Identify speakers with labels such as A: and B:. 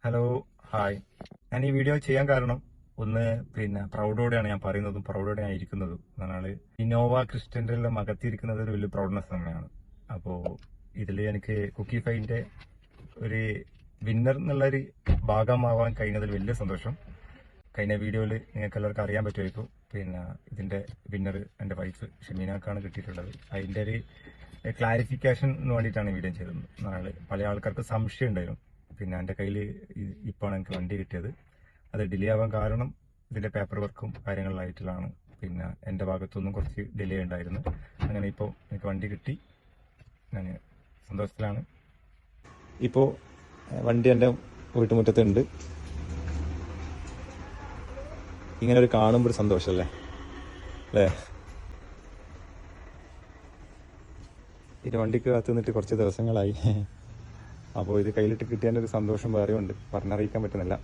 A: Hello, hi. ഞാൻ ഈ video ചെയ്യാൻ കാരണം ഒന്ന് പ്രൗഡോടെയാണ് ഞാൻ പറയുന്നതും പ്രൗഡോടെ ഞാൻ ഇരിക്കുന്നതും. എന്നാൽ ഇന്നോവ ക്രിസ്റ്റന്റെ എല്ലാം അകത്തിരിക്കുന്നത് ഒരു വലിയ പ്രൗഡ്നെസ് തന്നെയാണ്. അപ്പോൾ ഇതിൽ എനിക്ക് കുക്കി ഫൈൻ്റെ ഒരു വിന്നർ എന്നുള്ളൊരു ഭാഗമാവാൻ കഴിഞ്ഞതിൽ വലിയ സന്തോഷം. കഴിഞ്ഞ വീഡിയോയിൽ നിങ്ങൾക്ക് എല്ലാവർക്കും അറിയാൻ പറ്റുമായിരിക്കും. ഇതിന്റെ വിന്നർ എൻ്റെ വൈഫ് ഷമീനാക്കാണ് കിട്ടിയിട്ടുള്ളത്. അതിൻ്റെ ഒരു ക്ലാരിഫിക്കേഷന് വേണ്ടിയിട്ടാണ് വീഡിയോ ചെയ്തത്. നാളെ പല ആൾക്കാർക്ക് സംശയം ഉണ്ടായിരുന്നു. എൻ്റെ കയ്യിൽ ഇപ്പോഴാണ് എനിക്ക് വണ്ടി കിട്ടിയത്. അത് ഡിലേ ആവാൻ കാരണം ഇതിന്റെ പേപ്പർ വർക്കും കാര്യങ്ങളിലായിട്ടാണ്. എൻ്റെ ഭാഗത്തുനിന്നും കുറച്ച് ഡിലേ ഉണ്ടായിരുന്നു. അങ്ങനെ ഇപ്പോൾ എനിക്ക് വണ്ടി കിട്ടി, ഞാൻ സന്തോഷത്തിലാണ്. ഇപ്പോൾ വണ്ടി എൻ്റെ വീട്ടുമുറ്റത്തുണ്ട്. ഇങ്ങനെ ഒരു കാണുമ്പോൾ ഒരു സന്തോഷമല്ലേ അല്ലേ? ഇത് വണ്ടിക്ക് കാത്തു നിന്നിട്ട് കുറച്ച് ദിവസങ്ങളായി. അപ്പോൾ ഇത് കയ്യിലിട്ട് കിട്ടിയതിൻ്റെ ഒരു സന്തോഷം വേറെ ഉണ്ട്, പറഞ്ഞറിയിക്കാൻ പറ്റുന്നില്ല.